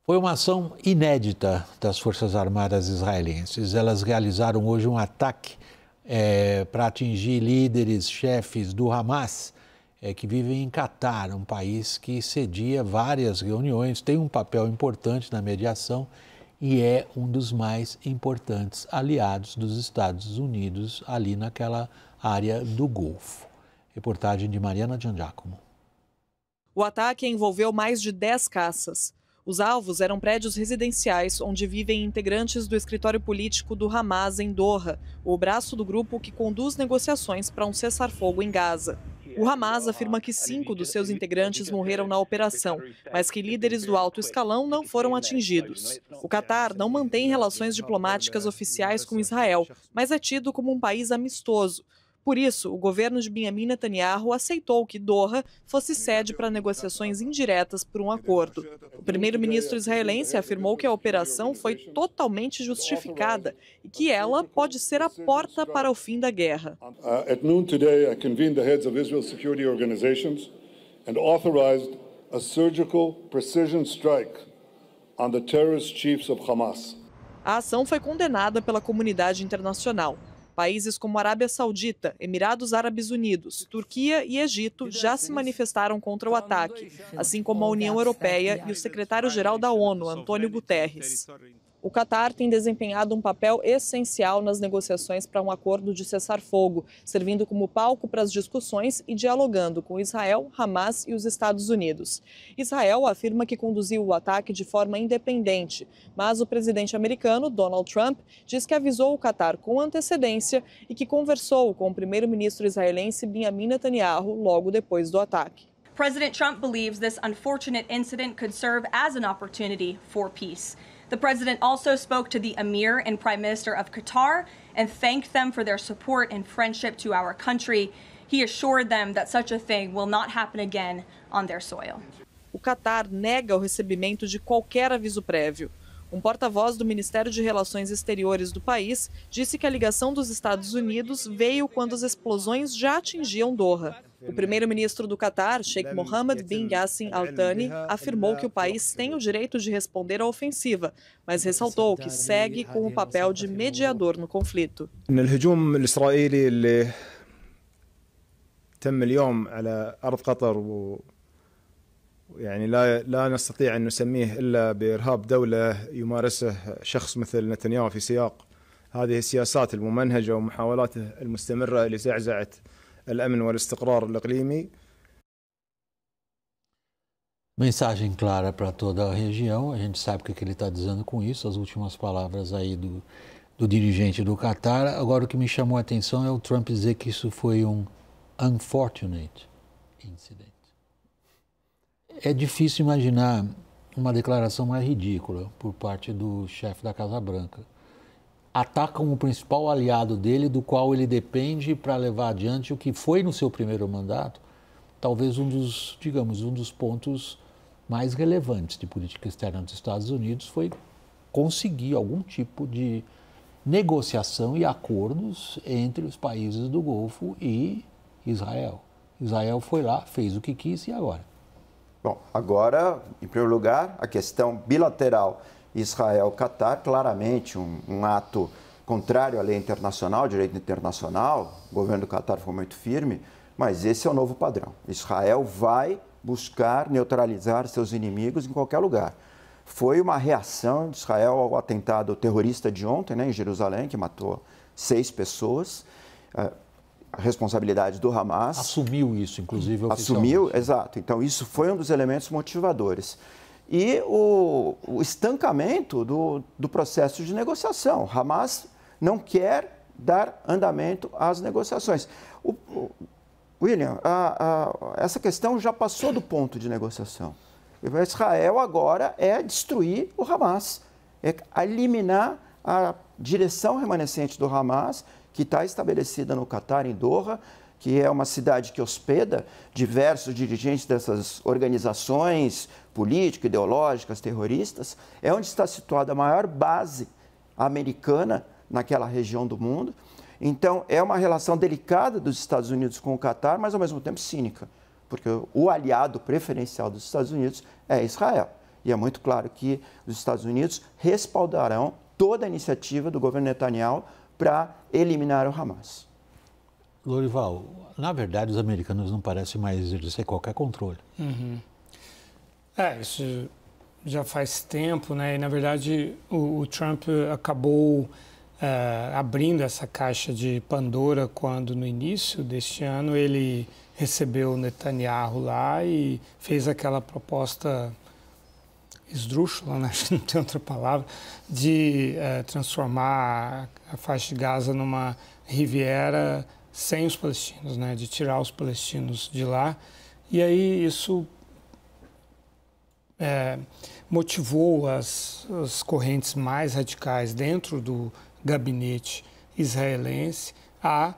Foi uma ação inédita das Forças Armadas israelenses. Elas realizaram hoje um ataque para atingir líderes, chefes do Hamas, que vivem em Catar, um país que cedia várias reuniões, tem um papel importante na mediação e é um dos mais importantes aliados dos Estados Unidos ali naquela área do Golfo. Reportagem de Mariana Giangiacomo. O ataque envolveu mais de 10 caças. Os alvos eram prédios residenciais onde vivem integrantes do escritório político do Hamas em Doha, o braço do grupo que conduz negociações para um cessar-fogo em Gaza. O Hamas afirma que 5 dos seus integrantes morreram na operação, mas que líderes do alto escalão não foram atingidos. O Catar não mantém relações diplomáticas oficiais com Israel, mas é tido como um país amistoso. Por isso, o governo de Benjamin Netanyahu aceitou que Doha fosse sede para negociações indiretas por um acordo. O primeiro-ministro israelense afirmou que a operação foi totalmente justificada e que ela pode ser a porta para o fim da guerra. At noon today, I convened the heads of Israel's security organizations and authorized a surgical precision strike on the terrorist chiefs of Hamas. A ação foi condenada pela comunidade internacional. Países como Arábia Saudita, Emirados Árabes Unidos, Turquia e Egito já se manifestaram contra o ataque, assim como a União Europeia e o secretário-geral da ONU, Antônio Guterres. O Catar tem desempenhado um papel essencial nas negociações para um acordo de cessar-fogo, servindo como palco para as discussões e dialogando com Israel, Hamas e os Estados Unidos. Israel afirma que conduziu o ataque de forma independente, mas o presidente americano, Donald Trump, diz que avisou o Catar com antecedência e que conversou com o primeiro-ministro israelense Benjamin Netanyahu logo depois do ataque. President Trump believes this unfortunate incident could serve as an opportunity for peace. The president also spoke to the Emir and Prime Minister of Qatar and thanked them for their support and friendship to our country. He assured them that such a thing will not happen again on their soil. O Catar nega o recebimento de qualquer aviso prévio. Um porta-voz do Ministério de Relações Exteriores do país disse que a ligação dos Estados Unidos veio quando as explosões já atingiam Doha. O primeiro-ministro do Catar, Sheikh Mohammed bin Yassin Al Thani, afirmou que o país tem o direito de responder à ofensiva, mas ressaltou que segue com o papel de mediador no conflito. O الهجوم الإسرائيلي اللي تم اليوم على أرض قطر يعني لا نستطيع أن نسميه إلا بإرهاب دولة يمارسه شخص مثل نتنياهو في سياق هذه السياسات الممنهجة ومحاولاته المستمرة لزعزعة الأمن والاستقرار الإقليمي. Mensagem clara para toda a região. A gente sabe o que ele está dizendo com isso, as últimas palavras aí do dirigente do Catar. Agora, o que me chamou a atenção é o Trump dizer que isso foi um unfortunate incident. É difícil imaginar uma declaração mais ridícula por parte do chefe da Casa Branca. Atacam o principal aliado dele, do qual ele depende para levar adiante o que foi no seu primeiro mandato, talvez um dos pontos mais relevantes de política externa dos Estados Unidos foi conseguir algum tipo de negociação e acordos entre os países do Golfo e Israel. Israel foi lá, fez o que quis e agora? Bom, agora, em primeiro lugar, a questão bilateral Israel-Catar, claramente um ato contrário à lei internacional, direito internacional. O governo do Catar foi muito firme, mas esse é o novo padrão. Israel vai buscar neutralizar seus inimigos em qualquer lugar. Foi uma reação de Israel ao atentado terrorista de ontem, em Jerusalém, que matou 6 pessoas. A responsabilidade do Hamas. Assumiu isso, inclusive, oficialmente. Assumiu, exato. Então, isso foi um dos elementos motivadores. E o estancamento do processo de negociação. Hamas não quer dar andamento às negociações. William, essa questão já passou do ponto de negociação. Israel agora é destruir o Hamas, é eliminar a direção remanescente do Hamas, que está estabelecida no Catar, em Doha, que é uma cidade que hospeda diversos dirigentes dessas organizações políticas, ideológicas, terroristas. É onde está situada a maior base americana naquela região do mundo. Então, é uma relação delicada dos Estados Unidos com o Catar, mas ao mesmo tempo cínica, porque o aliado preferencial dos Estados Unidos é Israel. e é muito claro que os Estados Unidos respaldarão toda a iniciativa do governo Netanyahu para eliminar o Hamas. Lorival, na verdade, os americanos não parecem mais exercer qualquer controle. Isso já faz tempo, né? E, na verdade, o Trump acabou abrindo essa caixa de Pandora quando, no início deste ano, ele recebeu o Netanyahu lá e fez aquela proposta esdrúxula, né? Não tem outra palavra, de transformar a faixa de Gaza numa Riviera sem os palestinos, né? De tirar os palestinos de lá. E aí isso motivou as correntes mais radicais dentro do gabinete israelense a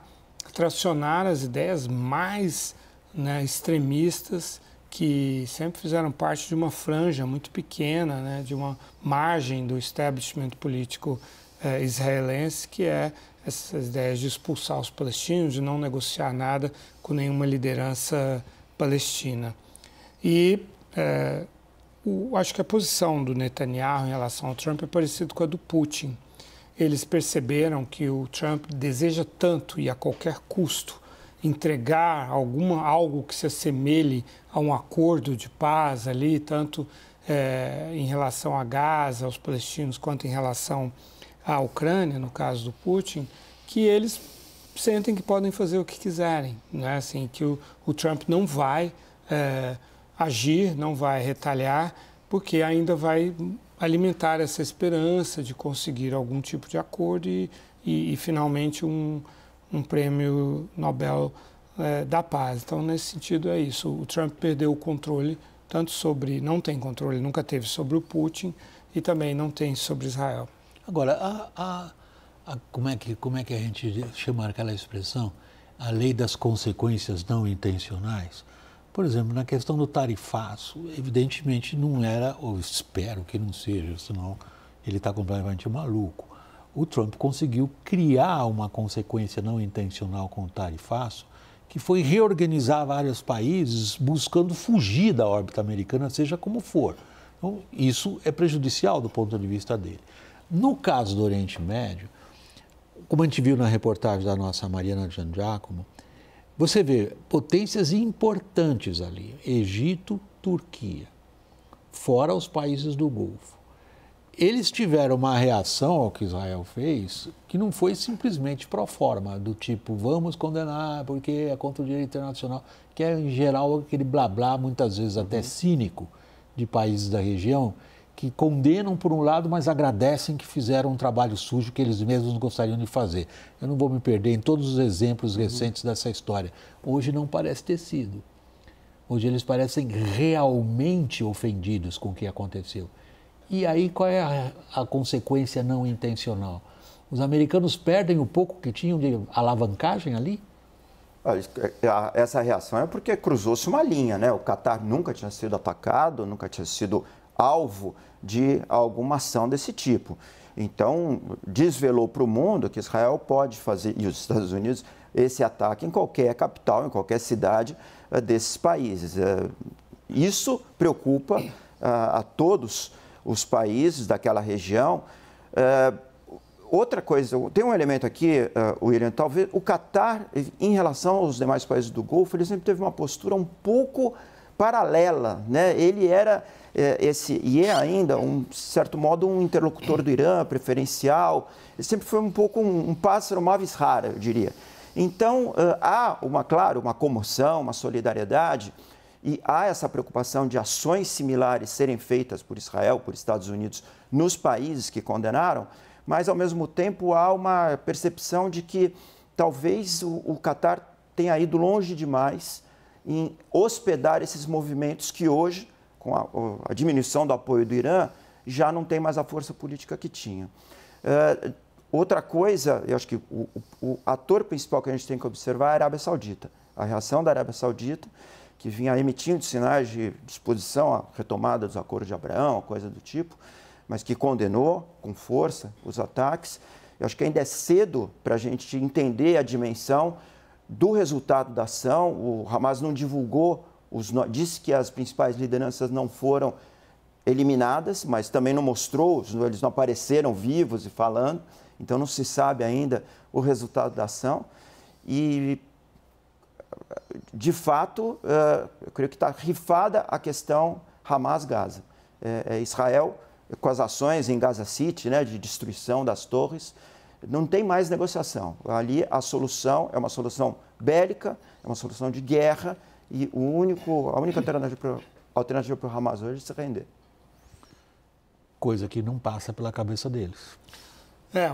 tracionar as ideias mais, né, extremistas, que sempre fizeram parte de uma franja muito pequena, né, de uma margem do establishment político israelense, que é essas ideias de expulsar os palestinos, de não negociar nada com nenhuma liderança palestina. E acho que a posição do Netanyahu em relação ao Trump é parecida com a do Putin. Eles perceberam que o Trump deseja tanto e a qualquer custo entregar algo que se assemelhe a um acordo de paz ali, tanto em relação a Gaza, aos palestinos, quanto em relação à Ucrânia, no caso do Putin, que eles sentem que podem fazer o que quiserem, né? Assim, que o Trump não vai agir, não vai retalhar, porque ainda vai alimentar essa esperança de conseguir algum tipo de acordo e finalmente um prêmio Nobel da Paz. Então, nesse sentido, é isso. O Trump perdeu o controle, não tem controle, nunca teve sobre o Putin e também não tem sobre Israel. Agora, como é que a gente chama aquela expressão? A lei das consequências não intencionais? Por exemplo, na questão do tarifaço, evidentemente não era, ou espero que não seja, senão ele está completamente maluco. O Trump conseguiu criar uma consequência não intencional com o tarifaço, que foi reorganizar vários países buscando fugir da órbita americana, seja como for. Então, isso é prejudicial do ponto de vista dele. No caso do Oriente Médio, como a gente viu na reportagem da nossa Mariana Giangiacomo, você vê potências importantes ali, Egito, Turquia, fora os países do Golfo. Eles tiveram uma reação ao que Israel fez, que não foi simplesmente pro forma, do tipo, vamos condenar porque é contra o direito internacional, que é, em geral, aquele blá blá, muitas vezes até cínico, de países da região, que condenam por um lado, mas agradecem que fizeram um trabalho sujo que eles mesmos gostariam de fazer. Eu não vou me perder em todos os exemplos recentes dessa história. Hoje não parece ter sido. Hoje eles parecem realmente ofendidos com o que aconteceu. E aí qual é a consequência não intencional? Os americanos perdem o pouco que tinham de alavancagem ali? Essa reação é porque cruzou-se uma linha, né? O Catar nunca tinha sido atacado, nunca tinha sido alvo de alguma ação desse tipo. Então, desvelou para o mundo que Israel pode fazer, e os Estados Unidos, esse ataque em qualquer capital, em qualquer cidade desses países. Isso preocupa a todos os países daquela região. Outra coisa, tem um elemento aqui, William, talvez o Catar, em relação aos demais países do Golfo, ele sempre teve uma postura um pouco paralela, né? Ele era e é ainda, de certo modo, um interlocutor do Irã, preferencial. Ele sempre foi um pouco um pássaro, uma aves rara, eu diria. Então, há, claro, uma comoção, uma solidariedade, e há essa preocupação de ações similares serem feitas por Israel, por Estados Unidos, nos países que condenaram, mas, ao mesmo tempo, há uma percepção de que talvez o Catar tenha ido longe demais em hospedar esses movimentos que hoje, com a diminuição do apoio do Irã, já não tem mais a força política que tinha. Outra coisa, eu acho que o ator principal que a gente tem que observar é a Arábia Saudita. A reação da Arábia Saudita, que vinha emitindo sinais de disposição à retomada dos acordos de Abraão, coisa do tipo, mas que condenou com força os ataques. Eu acho que ainda é cedo para a gente entender a dimensão do resultado da ação. O Hamas não divulgou, disse que as principais lideranças não foram eliminadas, mas também não mostrou, eles não apareceram vivos e falando, então não se sabe ainda o resultado da ação. E, de fato, eu creio que está rifada a questão Hamas-Gaza. Israel, com as ações em Gaza City, né, de destruição das torres, não tem mais negociação. Ali a solução é uma solução bélica, é uma solução de guerra, e a única alternativa para o Hamas hoje é se render. Coisa que não passa pela cabeça deles.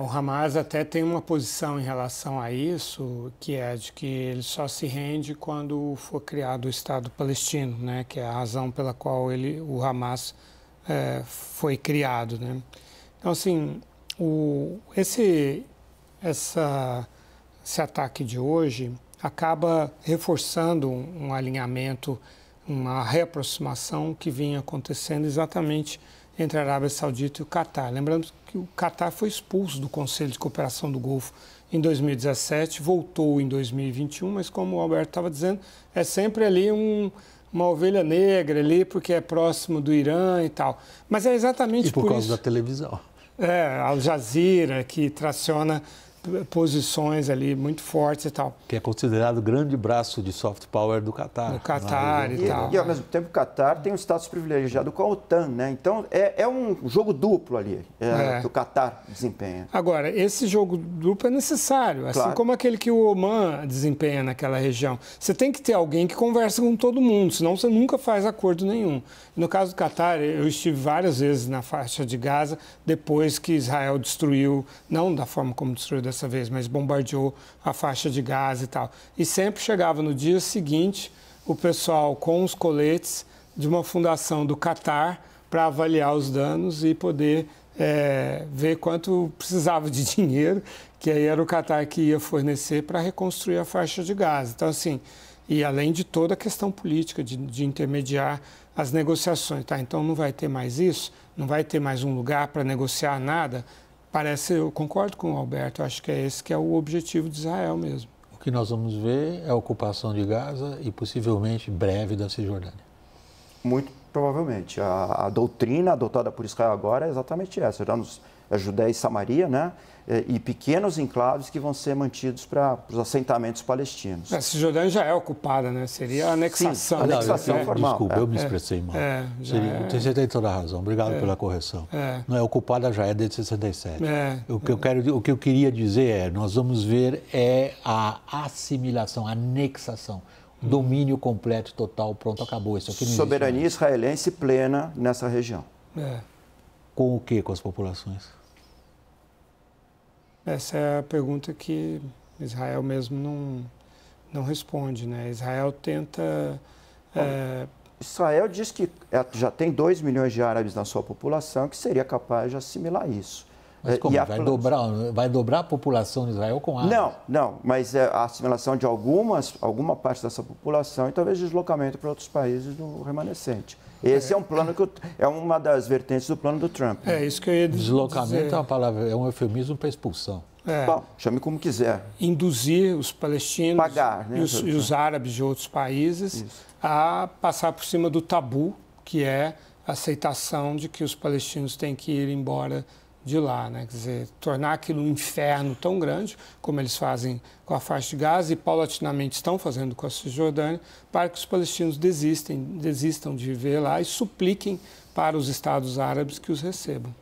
O Hamas até tem uma posição em relação a isso, que é de que ele só se rende quando for criado o Estado palestino, né? Que é a razão pela qual o Hamas foi criado, né? Então, assim, esse ataque de hoje acaba reforçando um alinhamento, uma reaproximação que vinha acontecendo exatamente entre a Arábia Saudita e o Catar. Lembrando que o Catar foi expulso do Conselho de Cooperação do Golfo em 2017, voltou em 2021, mas como o Alberto estava dizendo, é sempre ali uma ovelha negra ali, porque é próximo do Irã e tal. Mas é exatamente por causa isso. da televisão. Al Jazeera, que traciona posições ali muito fortes e tal. Que é considerado o grande braço de soft power do Catar. Do Catar e tal. E, ao mesmo tempo, o Catar tem um status privilegiado com a OTAN, né? Então, é um jogo duplo ali, que o Catar desempenha. Agora, esse jogo duplo é necessário, assim claro. como aquele que o Oman desempenha naquela região. Você tem que ter alguém que conversa com todo mundo, senão você nunca faz acordo nenhum. No caso do Catar, eu estive várias vezes na faixa de Gaza, depois que Israel destruiu, não da forma como destruiu dessa vez, mas bombardeou a faixa de Gaza e tal. E sempre chegava no dia seguinte o pessoal com os coletes de uma fundação do Catar para avaliar os danos e poder ver quanto precisava de dinheiro, que aí era o Catar que ia fornecer para reconstruir a faixa de Gaza. Então, assim, e além de toda a questão política, de intermediar as negociações, tá? Então não vai ter mais isso, não vai ter mais um lugar para negociar nada. Eu concordo com o Alberto, acho que é esse que é o objetivo de Israel mesmo. O que nós vamos ver é a ocupação de Gaza e possivelmente breve da Cisjordânia. Muito provavelmente. A doutrina adotada por Israel agora é exatamente essa. É Judéia e Samaria, né? E pequenos enclaves que vão ser mantidos para os assentamentos palestinos. A Cisjordânia já é ocupada, né? Seria a anexação. Sim, anexação formal. Desculpa, eu me expressei mal. Você tem toda a razão. Obrigado pela correção. Não é ocupada, já é desde 67. O que eu queria dizer nós vamos ver a assimilação, a anexação. Domínio completo, total, pronto, acabou. Isso aqui não soberania israelense plena nessa região. Com o quê? Com as populações? Essa é a pergunta que Israel mesmo não responde, né? Israel tenta... Israel diz que já tem 2 milhões de árabes na sua população que seria capaz de assimilar isso. Mas como? Vai dobrar a população de Israel com árabes? Não, mas a assimilação de alguma parte dessa população e talvez deslocamento para outros países do remanescente. Esse é um plano é uma das vertentes do plano do Trump. É isso que eu ia dizer. Deslocamento é uma palavra, é um eufemismo para expulsão. Bom, chame como quiser. Induzir os palestinos pagar, né? e os árabes de outros países a passar por cima do tabu, que é a aceitação de que os palestinos têm que ir embora de lá, né? Quer dizer, tornar aquilo um inferno tão grande, como eles fazem com a faixa de Gaza e paulatinamente estão fazendo com a Cisjordânia, para que os palestinos desistam de viver lá e supliquem para os estados árabes que os recebam.